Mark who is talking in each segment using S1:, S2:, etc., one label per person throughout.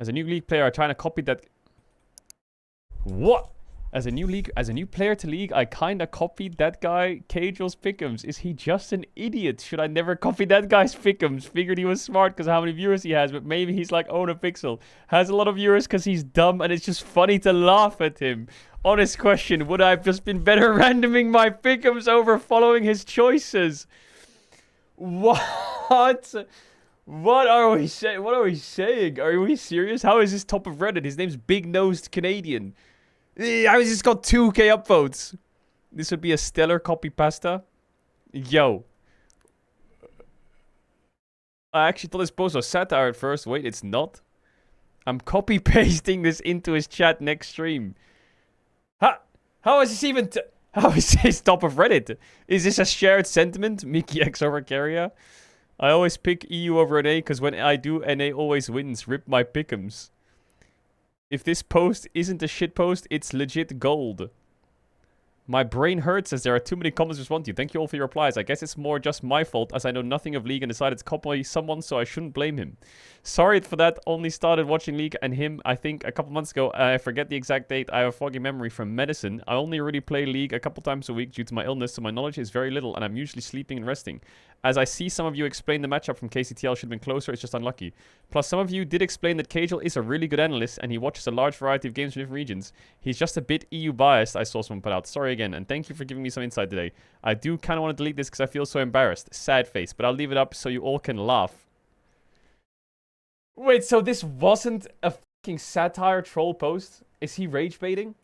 S1: As a new league player, I try to copy that. What? As a new player to league, I kinda copied that guy Caedrel's pickems. Is he just an idiot? Should I never copy that guy's pickems? Figured he was smart because of how many viewers he has, but maybe he's like Own a Pixel. Has a lot of viewers because he's dumb and it's just funny to laugh at him. Honest question, would I have just been better randoming my pickems over following his choices? What? What are we saying? What are we saying? Are we serious? How is this top of Reddit? His name's Big Nosed Canadian. I just got 2k upvotes. This would be a stellar copy pasta. Yo. I actually thought this post was satire at first. Wait, it's not. I'm copy pasting this into his chat next stream. How is this even... How is this top of Reddit? Is this a shared sentiment? Mickey X over Carrier? I always pick EU over NA because when I do, NA always wins. Rip my pick'ems. If this post isn't a shit post, it's legit gold. My brain hurts as there are too many comments to respond to. Thank you all for your replies. I guess it's more just my fault as I know nothing of League and decided to copy someone, so I shouldn't blame him. Sorry for that. Only started watching League and him, I think, a couple months ago. I forget the exact date. I have a foggy memory from medicine. I only really play League a couple times a week due to my illness, so my knowledge is very little, and I'm usually sleeping and resting. As I see some of you explain the matchup from KCTL should have been closer, it's just unlucky. Plus, some of you did explain that Caedrel is a really good analyst, and he watches a large variety of games from different regions. He's just a bit EU biased, I saw someone put out. Sorry again, and thank you for giving me some insight today. I do kind of want to delete this because I feel so embarrassed. Sad face, but I'll leave it up so you all can laugh. Wait, so this wasn't a fucking satire troll post? Is he rage baiting?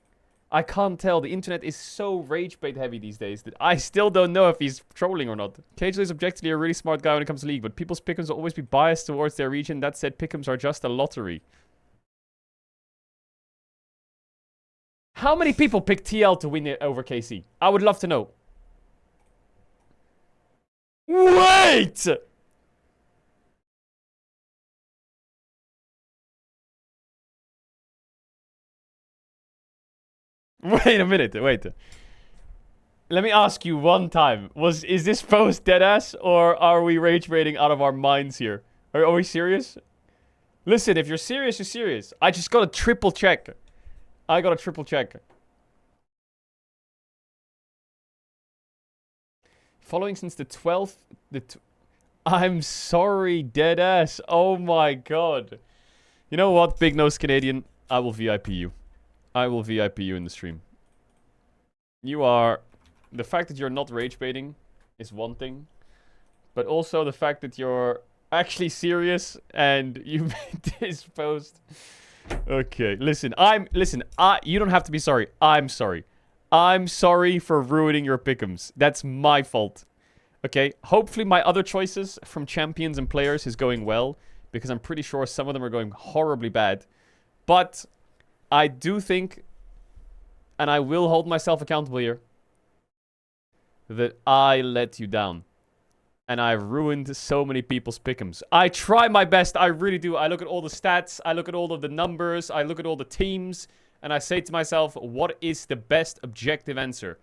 S1: I can't tell. The internet is so rage bait heavy these days that I still don't know if he's trolling or not. Caedrel is objectively a really smart guy when it comes to League, but people's pickems will always be biased towards their region. That said, pickems are just a lottery. How many people pick TL to win it over KC? I would love to know. Wait! Wait a minute, wait. Let me ask you one time. Is this post deadass or are we rage baiting out of our minds here? Are we serious? Listen, if you're serious, you're serious. I just gotta triple check. I gotta triple check. Following since the 12th... I'm sorry, deadass. Oh my god. You know what, Big Nose Canadian? I will VIP you. I will VIP you in the stream. You are... The fact that you're not rage baiting is one thing. But also the fact that you're actually serious and you made this post. Okay, listen. You don't have to be sorry. I'm sorry. I'm sorry for ruining your pick'ems. That's my fault. Okay, hopefully my other choices from champions and players is going well. Because I'm pretty sure some of them are going horribly bad. But... I do think, and I will hold myself accountable here, that I let you down. And I ruined so many people's pick'ems. I try my best, I really do. I look at all the stats, I look at all of the numbers, I look at all the teams, and I say to myself, what is the best objective answer?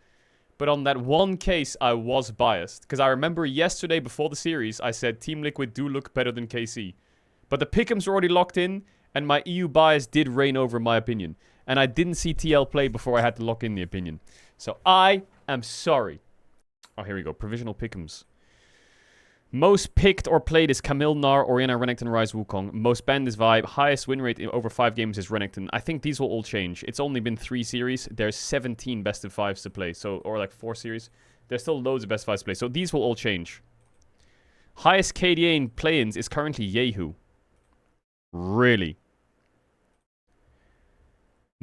S1: But on that one case, I was biased. Because I remember yesterday before the series, I said Team Liquid do look better than KC. But the pick'ems were already locked in, and my EU bias did reign over my opinion. And I didn't see TL play before I had to lock in the opinion. So I am sorry. Oh, here we go. Provisional pick'ems. Most picked or played is Camille, Gnar, Orianna, Renekton, Ryze, Wukong. Most banned is Vibe. Highest win rate in over 5 games is Renekton. I think these will all change. It's only been 3 series. There's 17 best of 5s to play. So, or like 4 series. There's still loads of best of 5s to play. So these will all change. Highest KDA in play-ins is currently Yehu. Really?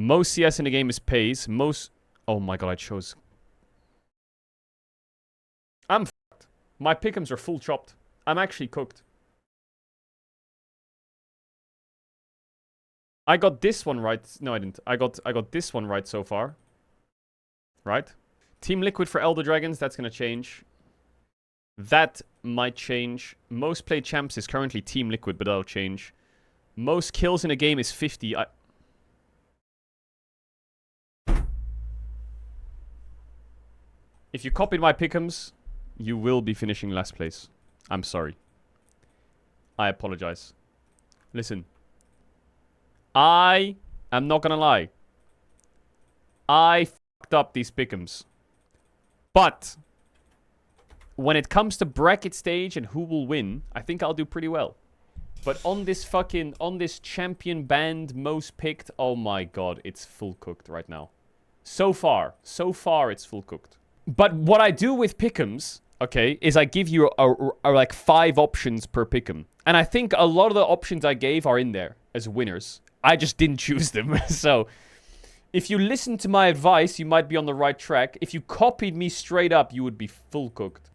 S1: Most CS in the game is Pays. Most... Oh my god, I chose... I'm fucked. My pick'ems are full chopped. I'm actually cooked. I got this one right. No, I didn't. I got this one right so far. Right? Team Liquid for Elder Dragons, that's gonna change. That might change. Most played champs is currently Team Liquid, but that'll change. Most kills in a game is 50. If you copied my pick'ems, you will be finishing last place. I'm sorry. I apologize. Listen. I am not gonna lie. I fucked up these pickems. But when it comes to bracket stage and who will win, I think I'll do pretty well. But on this champion band most picked, oh my god, it's full cooked right now. So far it's full cooked. But what I do with pickems, okay, is I give you like 5 options per pickem. And I think a lot of the options I gave are in there as winners. I just didn't choose them. So if you listen to my advice, you might be on the right track. If you copied me straight up, you would be full cooked.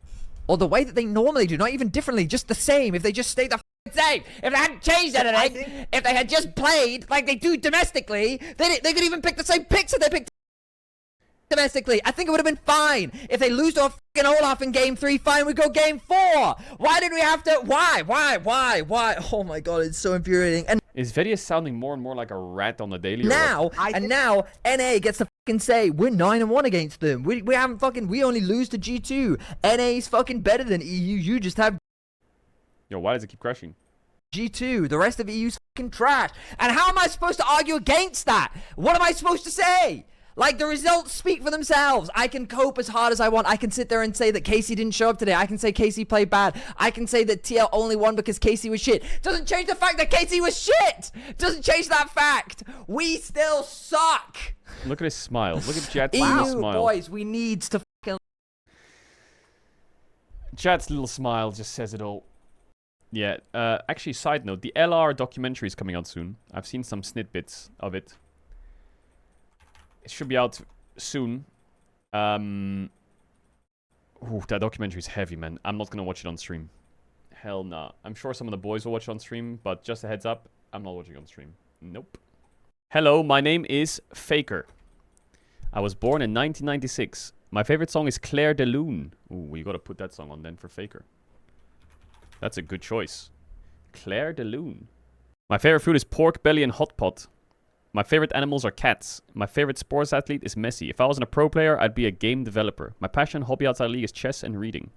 S2: Or the way that they normally do, not even differently, just the same. If they just stayed the same. If they hadn't changed anything, if they had just played like they do domestically, they could even pick the same picks that they picked domestically. I think it would have been fine. If they lose to a fucking Olaf in game 3, fine, we go game 4. Why did we have to? Why? Oh my god, it's so infuriating. And
S1: Is Vedius sounding more and more like a rat on the daily?
S2: now, now, NA gets to fucking say, we're 9-1 against them. We haven't fucking, we only lose to G2. NA's fucking better than EU. You just have
S1: Yo, why does it keep crashing?
S2: G2. The rest of EU's fucking trash. And how am I supposed to argue against that? What am I supposed to say? Like, the results speak for themselves. I can cope as hard as I want. I can sit there and say that Casey didn't show up today. I can say Casey played bad. I can say that TL only won because Casey was shit. Doesn't change the fact that Casey was shit. Doesn't change that fact. We still suck.
S1: Look at his smile. Look at Jet's
S2: EU
S1: little smile.
S2: boys, we need to fucking...
S1: Jet's little smile just says it all. Yeah, actually, side note, the LR documentary is coming out soon. I've seen some snippets of it. It should be out soon. Ooh, that documentary is heavy, man. I'm not gonna watch it on stream. Hell nah. I'm sure some of the boys will watch it on stream, but just a heads up, I'm not watching it on stream. Nope. Hello, my name is Faker. I was born in 1996. My favorite song is Claire de Lune. Ooh, we gotta put that song on then for Faker. That's a good choice. Claire de Lune. My favorite food is pork belly and hot pot. My favorite animals are cats. My favorite sports athlete is Messi. If I wasn't a pro player, I'd be a game developer. My passion, hobby outside league is chess and reading.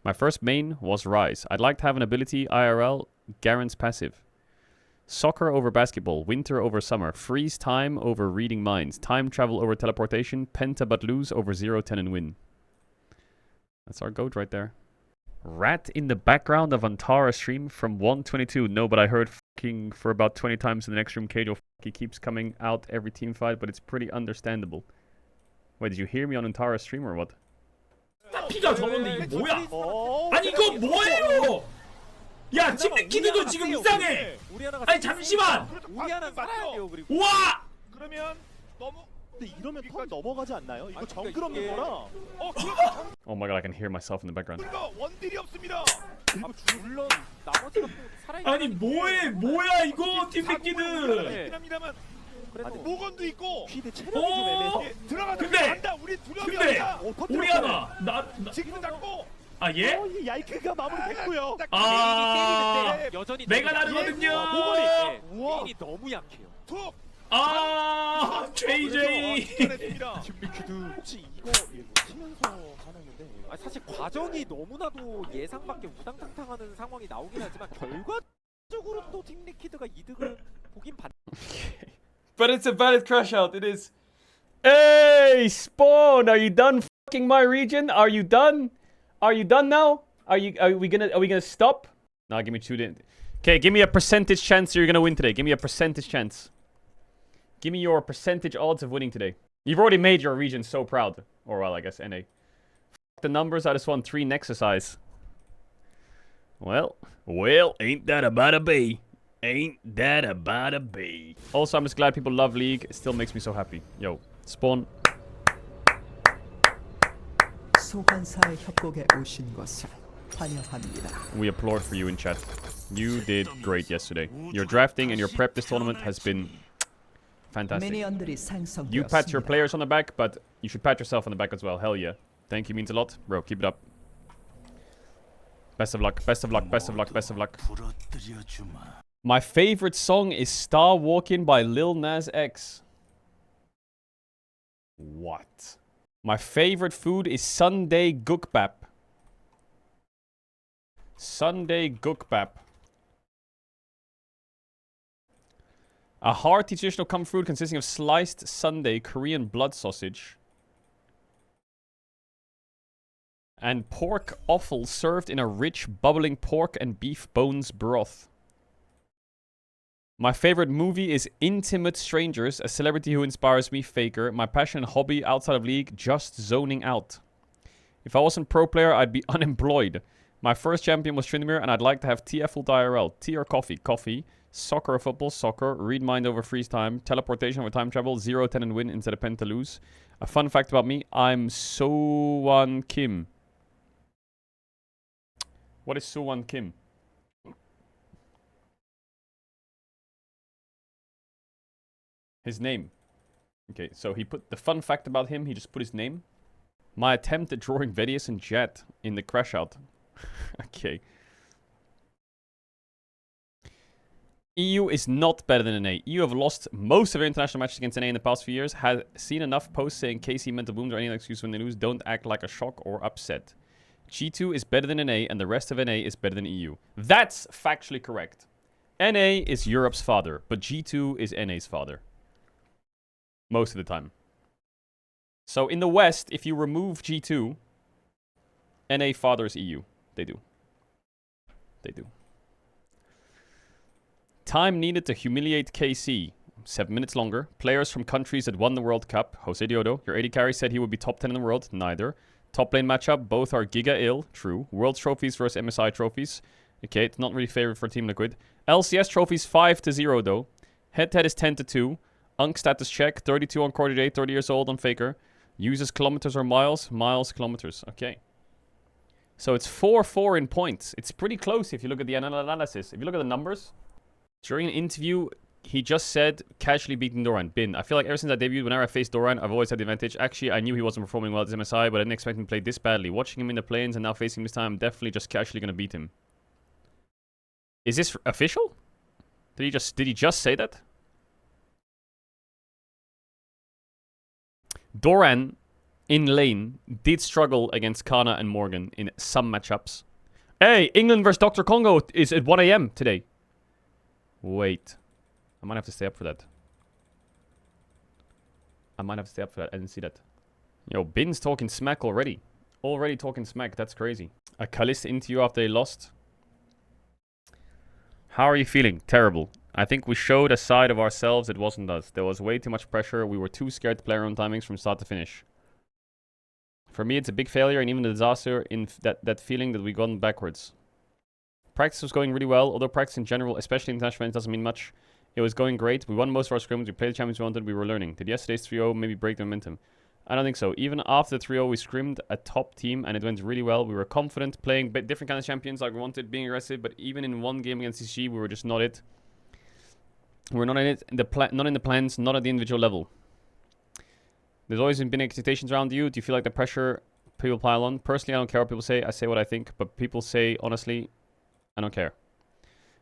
S1: My first main was Rise. I'd like to have an ability, IRL, Garen's passive. Soccer over basketball, winter over summer, freeze time over reading minds, time travel over teleportation, penta but lose over 0-10 and win. That's our goat right there. Rat in the background of Antara stream from 122. No, but I heard fucking for about 20 times in the next room. Caedrel he keeps coming out every team fight, but it's pretty understandable. Wait, did you hear me on Antara stream or what?
S3: 피가 저건데 이게 뭐야? 아니 이거 뭐예요? 야 팀리키드도 지금 이상해. 아니 잠시만.
S4: 우리 하나 살아야 돼요. 그리고
S3: 와.
S4: 그러면 너무 근데 이러면 턴 넘어가지 않나요? 이거 정글 없는
S3: 이게-
S4: 거라.
S1: Oh my god, I can hear myself in the background.
S4: 그리고 원딜이 없습니다.
S3: 물론 나머지가 살아. 아니 뭐야 이거 팀리키드.
S4: 합니다만
S3: 그래도
S4: 모건도 있고
S5: 퀴드 체력이 좀 애매해서
S4: 들어가자.
S3: 근데-
S4: 간다. 우리 두려움이
S3: 근데
S4: 없다.
S3: 우리 하나 나
S4: 지금 잡고
S3: 아 예?
S5: 이 야이크가 마무리됐고요.
S3: 아
S5: 여전히
S3: 내가
S5: 너무
S3: 다르거든요.
S5: 약해요. 모건이
S4: 우와.
S5: 개인이 너무 약해요.
S4: 툭.
S3: 아 JJ.
S4: 잘했습니다.
S5: 팀리퀴드 혹시 이거 치면서 하는데 사실 과정이 너무나도 예상밖에 우당탕탕하는 상황이 나오긴 하지만 결과적으로 또 팀리퀴드가 이득을 보긴 봤.
S1: But it's a valid crash out, it is. Hey, Spawn, are you done fucking my region? Are you done? Are you done now? Are we gonna stop? Nah, give me 2. Okay, give me a percentage chance you're gonna win today. Give me a percentage chance. Give me your percentage odds of winning today. You've already made your region so proud. Or well, I guess NA. F the numbers, I just won 3 Nexus eyes. Well, ain't that about a B? Ain't that about a B? Also, I'm just glad people love League. It still makes me so happy. Yo, Spawn.
S6: 소환사의 협곡에 오신 것을 환영합니다.
S1: We applaud for you in chat. You did great yesterday. Your drafting and your prep this tournament has been fantastic.
S6: 미니언들이
S1: You pat your
S6: 생성되었습니다.
S1: players on the back, but you should pat yourself on the back as well. Hell yeah. Thank you, means a lot. Bro, keep it up. Best of luck, best of luck, best of luck, best of luck. My favorite song is Star Walkin' by Lil Nas X. What? My favorite food is Sunday Gukbap. Sunday Gukbap. A hearty traditional comfort food consisting of sliced Sunday Korean blood sausage and pork offal served in a rich, bubbling pork and beef bones broth. My favorite movie is Intimate Strangers, a celebrity who inspires me, Faker. My passion and hobby outside of league, just zoning out. If I wasn't pro player, I'd be unemployed. My first champion was Tryndamere, and I'd like to have TF full IRL. Tea or coffee? Coffee. Soccer or football? Soccer. Read mind over freeze time. Teleportation over time travel. 0, 10 and win instead of pen to lose. A fun fact about me, I'm So-won Kim. What is So-won Kim? His name. Okay, so he put the fun fact about him, he just put his name. My attempt at drawing Vedius and Jet in the crash out. Okay. EU is not better than NA. EU have lost most of their international matches against NA in the past few years. Has seen enough posts saying KC mental booms or any excuse when they lose. Don't act like a shock or upset. G2 is better than NA and the rest of NA is better than EU. That's factually correct. NA is Europe's father, but G2 is NA's father. Most of the time. So in the West, if you remove G2, NA fathers EU. They do. They do. Time needed to humiliate KC. 7 minutes longer. Players from countries that won the World Cup. Jose Diodo. Your 80 carry said he would be top 10 in the world. Neither. Top lane matchup. Both are giga ill. True. World trophies versus MSI trophies. Okay, it's not really favored for Team Liquid. LCS trophies 5-0 though. Head-to-head is 10-2. Unk status check. 32 on Core J. 30 years old on Faker. Uses kilometers or miles. Miles, kilometers. Okay. So it's 4-4 in points. It's pretty close if you look at the analysis. If you look at the numbers. During an interview, he just said casually beating Doran. Bin. I feel like ever since I debuted, whenever I faced Doran, I've always had the advantage. Actually, I knew he wasn't performing well at MSI, but I didn't expect him to play this badly. Watching him in the plains and now facing him this time, I'm definitely just casually going to beat him. Is this official? Did he just say that? Doran, in lane, did struggle against Kana and Morgan in some matchups. Hey, England versus Dr. Congo is at 1 AM today. Wait. I might have to stay up for that. I didn't see that. Yo, Bin's talking smack already. Already talking smack. That's crazy. A Kalista interview after they lost. How are you feeling? Terrible. I think we showed a side of ourselves that wasn't us. There was way too much pressure. We were too scared to play our own timings from start to finish. For me, it's a big failure and even a disaster in that feeling that we've gone backwards. Practice was going really well, although practice in general, especially international events, doesn't mean much. It was going great. We won most of our scrims. We played the champions we wanted. We were learning. Did yesterday's 3-0 maybe break the momentum? I don't think so. Even after the 3-0, we scrimmed a top team and it went really well. We were confident, playing different kind of champions like we wanted, being aggressive. But even in one game against CG, we were just not it. We're not in it, not in the plans, not at the individual level. There's always been expectations around you. Do you feel like the pressure people pile on? Personally, I don't care what people say. I say what I think. But people say, honestly, I don't care.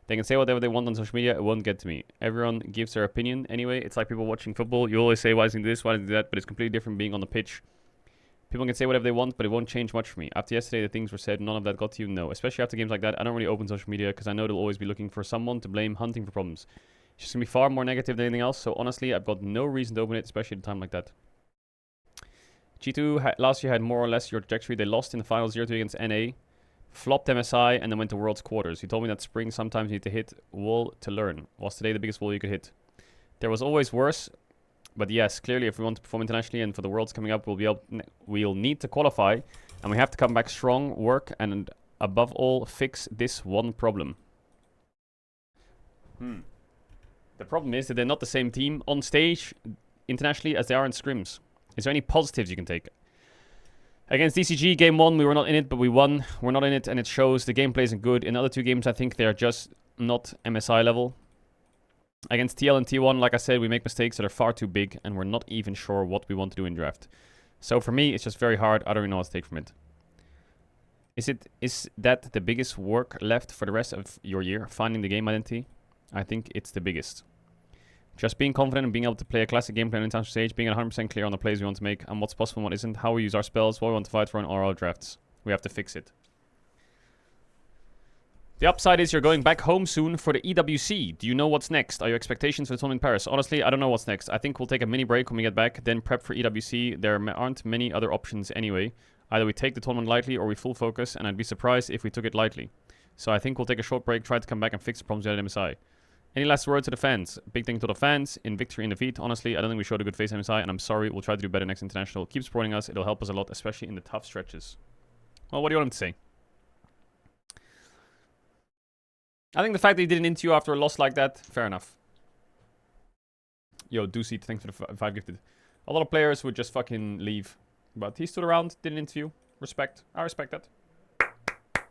S1: They can say whatever they want on social media. It won't get to me. Everyone gives their opinion anyway. It's like people watching football. You always say, why doesn't he do this? Why doesn't he do that? But it's completely different being on the pitch. People can say whatever they want, but it won't change much for me. After yesterday, the things were said. None of that got to you? No. Especially after games like that, I don't really open social media because I know they'll always be looking for someone to blame, hunting for problems. It's just going to be far more negative than anything else. So honestly, I've got no reason to open it, especially at a time like that. G2 last year had more or less your trajectory. They lost in the final 0-2 against NA. Flopped MSI and then went to World's Quarters. You told me that spring sometimes you need to hit wall to learn. Was today the biggest wall you could hit? There was always worse. But yes, clearly if we want to perform internationally and for the Worlds coming up, we'll need to qualify. And we have to come back strong, work, and above all, fix this one problem. The problem is that they're not the same team on stage internationally as they are in scrims. Is there any positives you can take? Against DCG, game 1, we were not in it, but we won. We're not in it, and it shows. The gameplay isn't good. In the other 2 games, I think they're just not MSI level. Against TL and T1, like I said, we make mistakes that are far too big, and we're not even sure what we want to do in draft. So for me, it's just very hard. I don't really know what to take from it. Is that the biggest work left for the rest of your year? Finding the game identity? I think it's the biggest. Just being confident and being able to play a classic gameplay on international stage, being 100% clear on the plays we want to make, and what's possible and what isn't, how we use our spells, what we want to fight for in RL drafts. We have to fix it. The upside is you're going back home soon for the EWC. Do you know what's next? Are your expectations for the tournament in Paris? Honestly, I don't know what's next. I think we'll take a mini break when we get back, then prep for EWC. There aren't many other options anyway. Either we take the tournament lightly or we full focus, and I'd be surprised if we took it lightly. So I think we'll take a short break, try to come back and fix the problems we had at MSI. Any last word to the fans? Big thing to the fans. In victory and defeat, honestly, I don't think we showed a good face at MSI, and I'm sorry. We'll try to do better next international. Keep supporting us. It'll help us a lot, especially in the tough stretches. Well, what do you want him to say? I think the fact that he didn't interview after a loss like that, fair enough. Yo, Doozy, thanks for the 5 gifted. A lot of players would just fucking leave. But he stood around, didn't interview. Respect. I respect that.